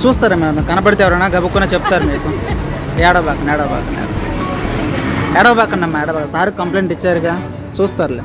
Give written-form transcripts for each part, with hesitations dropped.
చూస్తారా మేము కనపడితే ఎవరైనా గబుక్కున చెప్తారు మీకు. ఏడవబాకన్నమ్మా ఏడవబాక. సార్ కంప్లైంట్ ఇచ్చారుగా, చూస్తారులే.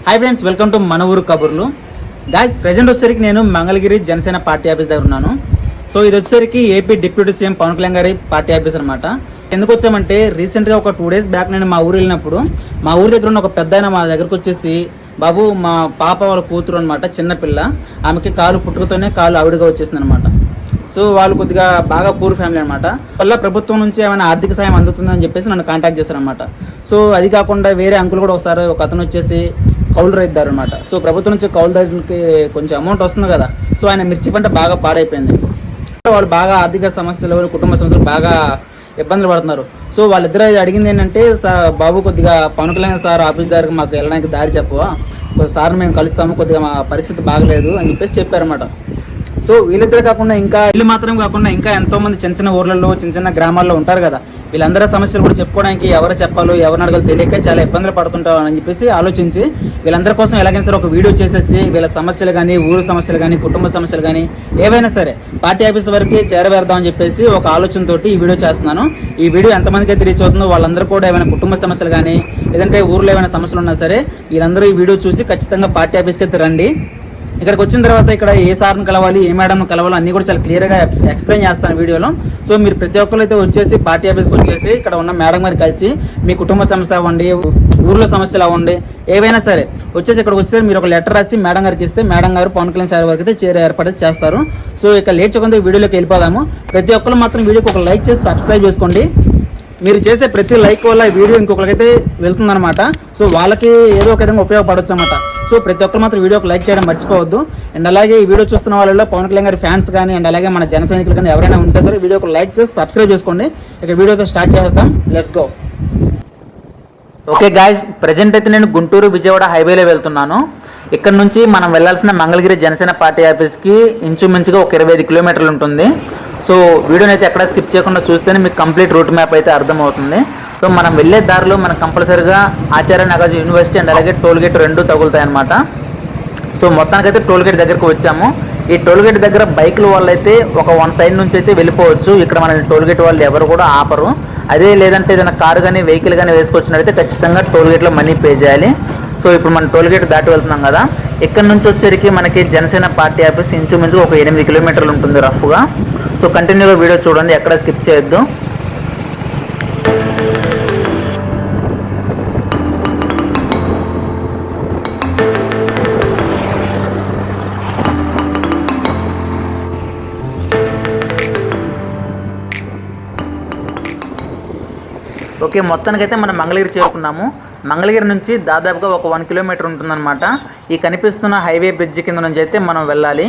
హాయ్ ఫ్రెండ్స్, వెల్కమ్ టు మన ఊరు కబుర్లు. గాయ్స్, ప్రజెంట్ వచ్చేసరికి నేను మంగళగిరి జనసేన పార్టీ ఆఫీస్ దగ్గర ఉన్నాను. సో ఇది వచ్చేసరికి AP deputy CM Pawan Kalyan గారి పార్టీ ఆఫీస్ అనమాట. ఎందుకు వచ్చామంటే రీసెంట్గా ఒక 2 days బ్యాక్ నేను మా ఊరు వెళ్ళినప్పుడు మా ఊరి దగ్గర ఉన్న ఒక పెద్ద ఆయన మా దగ్గరకు వచ్చేసి, బాబు మా పాప వాళ్ళ కూతురు అనమాట, చిన్నపిల్ల, ఆమెకి కాలు పుట్టుకతోనే కాలు ఆవిడగా వచ్చేసింది అనమాట. సో వాళ్ళు కొద్దిగా బాగా పూర్ ఫ్యామిలీ అనమాట. వల్ల ప్రభుత్వం నుంచి ఏమైనా ఆర్థిక సాయం అందుతుందని చెప్పేసి నన్ను కాంటాక్ట్ చేశారనమాట. సో అది కాకుండా వేరే అంకుల్ కూడా ఒకసారి ఒక అతను వచ్చేసి కౌలు రైతుదారు అనమాట. సో ప్రభుత్వం నుంచి కౌలుదారునికి కొంచెం అమౌంట్ వస్తుంది కదా. సో ఆయన మిర్చి పంట బాగా పాడైపోయింది. వాళ్ళు బాగా ఆర్థిక సమస్యలు, కుటుంబ సమస్యలు బాగా ఇబ్బందులు పడుతున్నారు. సో వాళ్ళిద్దరూ అడిగింది ఏంటంటే, బాబు కొద్దిగా పవన్ కళ్యాణ్ సార్ ఆఫీస్ దగ్గరకు మాకు వెళ్ళడానికి దారి చెప్పవా, సార్ మేము కలుస్తాము, కొద్దిగా మా పరిస్థితి బాగలేదు అని చెప్పేసి చెప్పారన్నమాట. సో వీళ్ళిద్దరు కాకుండా ఇంకా వీళ్ళు మాత్రం కాకుండా ఇంకా ఎంతోమంది చిన్న చిన్న ఊర్లలో, చిన్న చిన్న గ్రామాల్లో ఉంటారు కదా. వీళ్ళందరూ సమస్యలు కూడా చెప్పుకోవడానికి ఎవరు చెప్పాలో ఎవరిని అడగాలో తెలియక చాలా ఇబ్బందులు పడుతుంటారు అని చెప్పేసి ఆలోచించి వీళ్ళందరి కోసం ఎలాగైనా సరే ఒక వీడియో చేసేసి వీళ్ళ సమస్యలు కానీ, ఊరు సమస్యలు కానీ, కుటుంబ సమస్యలు కానీ ఏవైనా సరే పార్టీ ఆఫీస్ వరకు చేరవేద్దామని చెప్పేసి ఒక ఆలోచనతోటి ఈ వీడియో చేస్తున్నాను. ఈ వీడియో ఎంతమందికి అయితే రీచ్ అవుతుందో వాళ్ళందరూ కూడా ఏమైనా కుటుంబ సమస్యలు కానీ, లేదంటే ఊర్లో ఏమైనా సమస్యలు ఉన్నా సరే వీళ్ళందరూ ఈ వీడియో చూసి ఖచ్చితంగా పార్టీ ఆఫీస్కి అయితే రండి. ఇక్కడికి వచ్చిన తర్వాత ఇక్కడ ఏ సార్ని కలవాలి, ఏ మేడంను కలవాలి అన్నీ కూడా చాలా క్లియర్గా ఎక్స్ప్లెయిన్ చేస్తాను వీడియోలో. సో మీరు ప్రతి ఒక్కరు అయితే వచ్చేసి పార్టీ ఆఫీస్కి వచ్చేసి ఇక్కడ ఉన్న మేడం గారికి కలిసి మీ కుటుంబ సమస్య అవ్వండి, ఊర్లో సమస్యలు అవ్వండి, ఏవైనా సరే వచ్చేసి ఇక్కడికి వచ్చేసి మీరు ఒక లెటర్ రాసి మేడం గారికి ఇస్తే మేడం గారు పవన్ కళ్యాణ్ సార్ వరకు అయితే ఏర్పాటు చేస్తారు. సో ఇక లేట్ చేయకుండా వీడియోలోకి వెళ్ళిపోదాము. ప్రతి ఒక్కరు మాత్రం వీడియోకి ఒక లైక్ చేసి సబ్స్క్రైబ్ చేసుకోండి. మీరు చేసే ప్రతి లైక్ వల్ల ఈ వీడియో ఇంకొకరికైతే వెళ్తుందన్నమాట. సో వాళ్ళకి ఏదో ఒక విధంగా ఉపయోగపడవచ్చు అన్నమాట. సో ప్రతి ఒక్కరు మాత్రం వీడియోకి లైక్ చేయడం మర్చిపోవద్దు. అండ్ అలాగే ఈ వీడియో చూస్తున్న వాళ్ళలో పవన్ కళ్యాణ్ గారి ఫ్యాన్స్ కానీ, అండ్ అలాగే మన జన సైనికులు కానీ ఎవరైనా ఉంటే సరే వీడియోకి లైక్ చేసి సబ్స్క్రైబ్ చేసుకోండి. ఇక వీడియోతో స్టార్ట్ చేద్దాం. Let's go. Okay guys, present అయితే నేను గుంటూరు విజయవాడ హైవేలో వెళ్తున్నాను. ఇక్కడ నుంచి మనం వెళ్ళాల్సిన మంగళగిరి జనసేన పార్టీ ఆఫీస్కి ఇంచుమించుగా ఒక 25 కిలోమీటర్లు ఉంటుంది. సో వీడియోని అయితే ఎక్కడ స్కిప్ చేయకుండా చూస్తేనే మీకు కంప్లీట్ రూట్ మ్యాప్ అయితే అర్థమవుతుంది. సో మనం వెళ్ళే దారిలో మనకు కంపల్సరీగా ఆచార్య నగర్ యూనివర్సిటీ అండ్ అలాగే టోల్ గేట్ 2 తగులుతాయి అన్నమాట. సో మొత్తానికైతే టోల్ గేట్ దగ్గరకు వచ్చాము. ఈ టోల్ గేట్ దగ్గర బైకుల వాళ్ళు అయితే ఒక 1 సైడ్ నుంచి అయితే వెళ్ళిపోవచ్చు. ఇక్కడ మన టోల్ గేట్ వాళ్ళు ఎవరు కూడా ఆపరు. అదే లేదంటే ఏదైనా కారు కానీ వెహికల్ కానీ వేసుకొచ్చినట్టయితే ఖచ్చితంగా టోల్ గేట్లో మనీ పే చేయాలి. సో ఇప్పుడు మనం టోల్ గేట్ దాటి వెళ్తున్నాం కదా. ఇక్కడ నుంచి వచ్చేసరికి మనకి జనసేన పార్టీ ఆఫీస్ ఇంచుమించు ఒక 8 కిలోమీటర్లు ఉంటుంది రఫ్గా. సో కంటిన్యూగా వీడియో చూడండి, ఎక్కడ స్కిప్ చేయొద్దు. ఓకే, మొత్తానికైతే మనం మంగళగిరి చేరుకున్నాము. మంగళగిరి నుంచి దాదాపుగా ఒక 1 కిలోమీటర్ ఉంటుందన్నమాట. ఈ కనిపిస్తున్న హైవే బ్రిడ్జ్ కింద నుంచి అయితే మనం వెళ్ళాలి.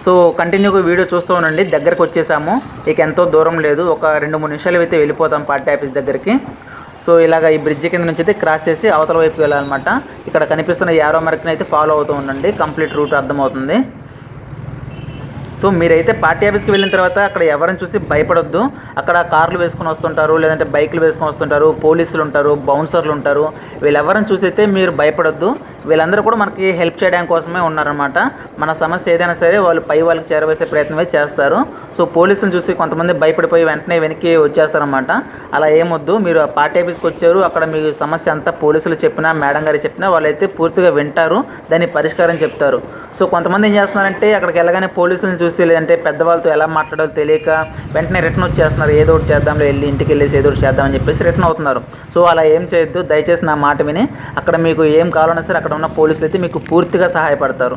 సో కంటిన్యూగా వీడియో చూస్తూ ఉండండి. దగ్గరకు వచ్చేసాము, ఇక ఎంతో దూరం లేదు, ఒక 2-3 నిమిషాలు అయితే వెళ్ళిపోతాం పార్టీ ఆఫీస్ దగ్గరికి. సో ఇలాగ ఈ బ్రిడ్జ్ కింద నుంచి అయితే క్రాస్ చేసి అవతల వైపు వెళ్ళాలన్నమాట. ఇక్కడ కనిపిస్తున్న యారో మార్క్ని అయితే ఫాలో అవుతూ ఉండండి, కంప్లీట్ రూట్ అర్థమవుతుంది. సో మీరైతే పార్టీ ఆఫీస్కి వెళ్ళిన తర్వాత అక్కడ ఎవరిని చూసి భయపడొద్దు. అక్కడ కార్లు వేసుకొని వస్తుంటారు, లేదంటే బైకులు వేసుకొని వస్తుంటారు, పోలీసులు ఉంటారు, బౌన్సర్లు ఉంటారు. వీళ్ళెవరిని చూసి అయితే మీరు భయపడొద్దు. వీళ్ళందరూ కూడా మనకి హెల్ప్ చేయడం కోసమే ఉన్నారనమాట. మన సమస్య ఏదైనా సరే వాళ్ళు పై వాళ్ళకి చేరవేసే ప్రయత్నమే చేస్తారు. సో పోలీసులు చూసి కొంతమంది భయపడిపోయి వెంటనే వెనక్కి వచ్చేస్తారనమాట. అలా ఏమొద్దు. మీరు పార్టీ ఆఫీస్కి వచ్చారు, అక్కడ మీ సమస్య అంతా పోలీసులు చెప్పినా, మేడం గారు చెప్పినా వాళ్ళైతే పూర్తిగా వింటారు, దాన్ని పరిష్కారం చెప్తారు. సో కొంతమంది ఏం చేస్తున్నారంటే అక్కడికి వెళ్ళగానే పోలీసులను చూసి, లేదంటే పెద్దవాళ్ళతో ఎలా మాట్లాడాలో తెలియక వెంటనే రిటర్న్ వచ్చేస్తున్నారు. ఏదో ఒకటి చేద్దాంలో, వెళ్ళి ఇంటికి వెళ్ళేసి ఏదో ఒకటి చేద్దామని చెప్పేసి రిటర్న్ అవుతున్నారు. సో అలా ఏం చేయొద్దు. దయచేసి నా మాట విని అక్కడ మీకు ఏం కావాలన్నా సరే అక్కడ ఉన్న పోలీసులు అయితే మీకు పూర్తిగా సహాయపడతారు.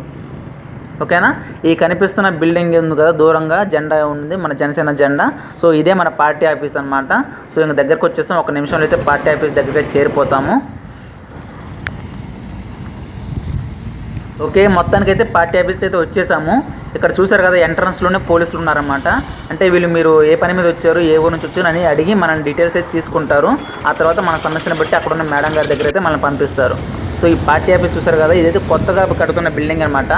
ఓకేనా. ఈ కనిపిస్తున్న బిల్డింగ్ ఉంది కదా, దూరంగా జెండా ఉంది, మన జనసేన జెండా. సో ఇదే మన పార్టీ ఆఫీస్ అనమాట. సో ఇంక దగ్గరకు వచ్చేసాం, 1 నిమిషంలో అయితే పార్టీ ఆఫీస్ దగ్గరికి చేరిపోతాము. ఓకే, మొత్తానికైతే పార్టీ ఆఫీస్కి అయితే వచ్చేసాము. ఇక్కడ చూసారు కదా, ఎంట్రన్స్లోనే పోలీసులు ఉన్నారన్నమాట. అంటే వీళ్ళు మీరు ఏ పని మీద వచ్చారు, ఏ ఊరు నుంచి వచ్చారు అని అడిగి మన డీటెయిల్స్ అయితే తీసుకుంటారు. ఆ తర్వాత మన సమస్యను బట్టి అక్కడ ఉన్న మేడం గారి దగ్గర అయితే మనల్ని పంపిస్తారు. సో ఈ పార్టీ ఆఫీస్ చూసారు కదా, ఇదైతే కొత్తగా కడుతున్న బిల్డింగ్ అనమాట.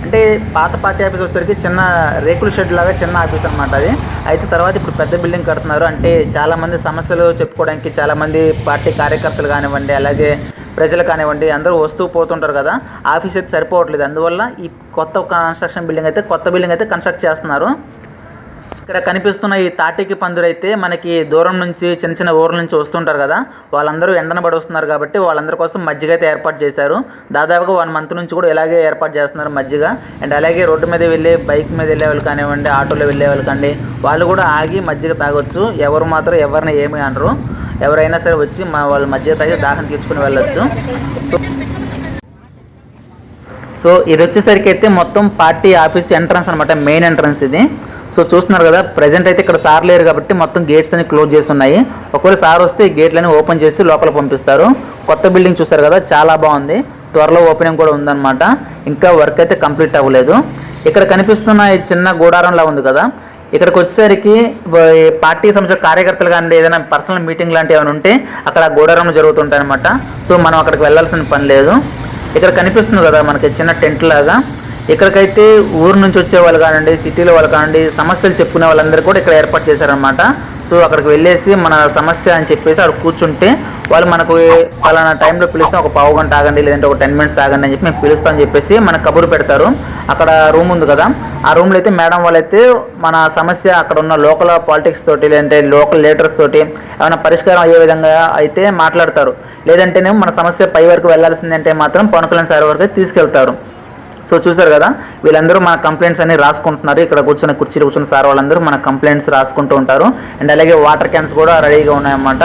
అంటే పాత పార్టీ ఆఫీస్ వచ్చేసరికి చిన్న రేకుల షెడ్ లాగా చిన్న ఆఫీస్ అనమాట అది. అయితే తర్వాత ఇప్పుడు పెద్ద బిల్డింగ్ కడుతున్నారు. అంటే చాలామంది సమస్యలు చెప్పుకోవడానికి చాలామంది పార్టీ కార్యకర్తలు కానివ్వండి, అలాగే ప్రజలు కానివ్వండి, అందరూ వస్తూ పోతుంటారు కదా, ఆఫీస్ అయితే సరిపోవట్లేదు. అందువల్ల ఈ కొత్త కొత్త బిల్డింగ్ అయితే కన్స్ట్రక్ట్ చేస్తున్నారు. ఇక్కడ కనిపిస్తున్న ఈ తాటికి పందిరు అయితే మనకి దూరం నుంచి చిన్న చిన్న ఊర్ల నుంచి వస్తుంటారు కదా, వాళ్ళందరూ ఎండన పడి వస్తున్నారు కాబట్టి వాళ్ళందరి కోసం మజ్జిగ అయితే ఏర్పాటు చేశారు. దాదాపుగా 1 మంత్ నుంచి కూడా ఇలాగే ఏర్పాటు చేస్తున్నారు మజ్జిగ. అండ్ అలాగే రోడ్డు మీద వెళ్ళే బైక్ మీద వెళ్ళే వాళ్ళు కానివ్వండి, ఆటోలో వెళ్ళే వాళ్ళు కానీ వాళ్ళు కూడా ఆగి మజ్జిగ తాగొచ్చు. ఎవరు మాత్రం ఎవరిని ఏమీ అనరు. ఎవరైనా సరే వచ్చి వాళ్ళు మజ్జిగ తాగి దాహం తీర్చుకుని వెళ్ళొచ్చు. సో ఇది వచ్చేసరికి అయితే మొత్తం పార్టీ ఆఫీస్ ఎంట్రన్స్ అనమాట, మెయిన్ ఎంట్రన్స్ ఇది. సో చూస్తున్నారు కదా, ప్రజెంట్ అయితే ఇక్కడ సార్ లేరు కాబట్టి మొత్తం గేట్స్ అన్ని క్లోజ్ చేసి ఉన్నాయి. ఒకవేళ సార్ వస్తే ఈ గేట్లని ఓపెన్ చేసి లోపల పంపిస్తారు. కొత్త బిల్డింగ్ చూసారు కదా, చాలా బాగుంది. త్వరలో ఓపెనింగ్ కూడా ఉందన్నమాట. ఇంకా వర్క్ అయితే కంప్లీట్ అవ్వలేదు. ఇక్కడ కనిపిస్తున్న ఈ చిన్న గూడారంలా ఉంది కదా, ఇక్కడికి వచ్చేసరికి పార్టీ సంస్థ కార్యకర్తలు కానీ ఏదైనా పర్సనల్ మీటింగ్ లాంటివి ఏమైనా ఉంటే అక్కడ గూడారంలో జరుగుతుంటాయి అనమాట. సో మనం అక్కడికి వెళ్ళాల్సిన పని లేదు. ఇక్కడ కనిపిస్తుంది కదా మనకి చిన్న టెంట్ లాగా, ఇక్కడికైతే ఊరు నుంచి వచ్చే వాళ్ళు కానివ్వండి, సిటీలో వాళ్ళు కానివ్వండి, సమస్యలు చెప్పుకునే వాళ్ళందరూ కూడా ఇక్కడ ఏర్పాటు చేశారనమాట. సో అక్కడికి వెళ్ళేసి మన సమస్య అని చెప్పేసి అక్కడ కూర్చుంటే వాళ్ళు మనకు పలానా టైంలో పిలుస్తాం, ఒక పావు గంట ఆగండి లేదంటే ఒక 10 మినిట్స్ ఆగండి అని చెప్పి మేము పిలుస్తామని చెప్పేసి మనకు కబురు పెడతారు. అక్కడ రూమ్ ఉంది కదా, ఆ రూమ్లో అయితే మేడం వాళ్ళైతే మన సమస్య అక్కడ ఉన్న లోకల్ పాలిటిక్స్ తోటి లేదంటే లోకల్ లీడర్స్ తోటి ఏమైనా పరిష్కారం అయ్యే విధంగా అయితే మాట్లాడతారు. లేదంటేనేమో మన సమస్య పై వరకు వెళ్ళాల్సిందంటే మాత్రం పవన్ కళ్యాణ్ సార్ వరకు తీసుకెళ్తారు. సో చూసారు కదా, వీళ్ళందరూ మన కంప్లైంట్స్ అన్ని రాసుకుంటున్నారు. ఇక్కడ కుర్చీలు కూర్చున్న సార్ వాళ్ళందరూ మన కంప్లైంట్స్ రాసుకుంటూ ఉంటారు. అండ్ అలాగే వాటర్ క్యాన్స్ కూడా రెడీగా ఉన్నాయన్నమాట.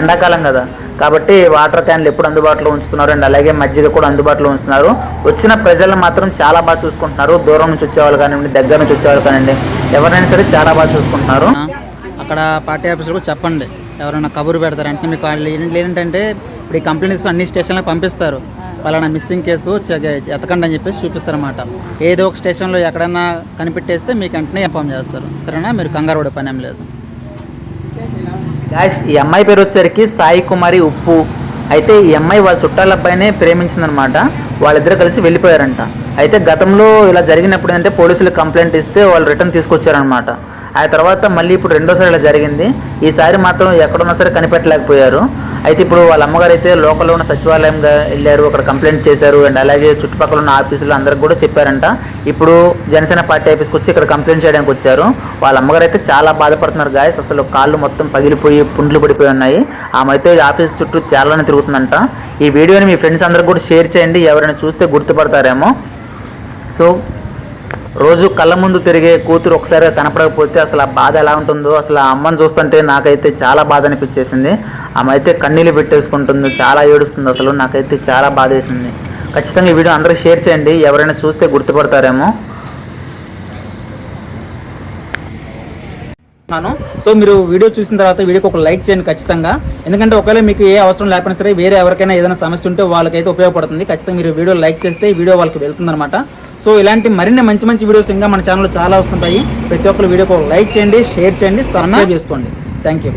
ఎండాకాలం కదా కాబట్టి వాటర్ క్యాన్లు ఎప్పుడు అందుబాటులో ఉంచుతున్నారు. అండ్ అలాగే మజ్జిగ కూడా అందుబాటులో ఉంచుతున్నారు. వచ్చిన ప్రజలను మాత్రం చాలా బాగా చూసుకుంటున్నారు. దూరం నుంచి వచ్చేవాళ్ళు కానివ్వండి, దగ్గర నుంచి వచ్చేవాళ్ళు కానివ్వండి, ఎవరైనా సరే చాలా బాగా చూసుకుంటున్నారు. అక్కడ పార్టీ ఆఫీసులో చెప్పండి, ఎవరైనా కబురు పెడతారంటే మీకు లేదంటే ఇప్పుడు ఈ కంప్లైంట్ తీసుకుని అన్ని స్టేషన్లకు పంపిస్తారు. పలానా మిస్సింగ్ కేసు ఎతకండి అని చెప్పేసి చూపిస్తారన్నమాట. ఏదో ఒక స్టేషన్లో ఎక్కడన్నా కనిపెట్టేస్తే మీకు వెంటనే ఇన్ఫామ్ చేస్తారు. సరేనా, మీరు కంగారు పడే పని ఏం లేదు. గాయ్స్, ఈ అమ్మాయి పేరు వచ్చేసరికి సాయి కుమారి ఉప్పు. అయితే ఈ అమ్మాయి వాళ్ళ చుట్టాల అబ్బాయినే ప్రేమించిందనమాట. వాళ్ళిద్దరు కలిసి వెళ్ళిపోయారంట. అయితే గతంలో ఇలా జరిగినప్పుడు అంటే పోలీసులకు కంప్లైంట్ ఇస్తే వాళ్ళు రిటర్న్ తీసుకొచ్చారనమాట. ఆ తర్వాత మళ్ళీ ఇప్పుడు రెండోసారి ఇలా జరిగింది. ఈసారి మాత్రం ఎక్కడున్నా సరే కనిపెట్టలేకపోయారు. అయితే ఇప్పుడు వాళ్ళ అమ్మగారు అయితే లోకల్లో ఉన్న సచివాలయంగా వెళ్ళారు, అక్కడ కంప్లైంట్ చేశారు. అండ్ అలాగే చుట్టుపక్కల ఉన్న ఆఫీసులు అందరికి కూడా చెప్పారంట. ఇప్పుడు జనసేన పార్టీ ఆఫీస్కి వచ్చి ఇక్కడ కంప్లైంట్ చేయడానికి వచ్చారు. వాళ్ళ అమ్మగారు అయితే చాలా బాధపడుతున్నారు గాయస్. అసలు కాళ్ళు మొత్తం పగిలిపోయి పుండ్లు పడిపోయి ఉన్నాయి. ఆమె అయితే ఆఫీస్ చుట్టూ చాలానే తిరుగుతుందంట. ఈ వీడియోని మీ ఫ్రెండ్స్ అందరికి కూడా షేర్ చేయండి, ఎవరైనా చూస్తే గుర్తుపడతారేమో. సో రోజు కళ్ళ ముందు తిరిగే కూతురు ఒకసారి కనపడకపోతే అసలు ఆ బాధ ఎలా ఉంటుందో, అసలు ఆ అమ్మని చూస్తుంటే నాకైతే చాలా బాధ అనిపించేసింది. ఆమె అయితే కన్నీళ్ళు పెట్టేసుకుంటుంది, చాలా ఏడుస్తుంది. అసలు నాకైతే చాలా బాధ వేసింది. ఖచ్చితంగా ఈ వీడియో అందరూ షేర్ చేయండి, ఎవరైనా చూస్తే గుర్తుపడతారేమో. సో మీరు వీడియో చూసిన తర్వాత వీడియోకి ఒక లైక్ చేయండి ఖచ్చితంగా. ఎందుకంటే ఒకవేళ మీకు ఏ అవసరం లేకపోయినా సరే వేరే ఎవరికైనా ఏదైనా సమస్య ఉంటే వాళ్ళకైతే ఉపయోగపడుతుంది. ఖచ్చితంగా మీరు వీడియో లైక్ చేస్తే ఈ వీడియో వాళ్ళకి వెళ్తుందన్నమాట. సో ఇలాంటి మరిన్ని మంచి మంచి వీడియోస్ ఇంకా మన ఛానల్లో చాలా వస్తుంటాయి. ప్రతి ఒక్కరు వీడియోకి ఒక లైక్ చేయండి, షేర్ చేయండి, సబ్స్క్రైబ్ చేసుకోండి. Thank you.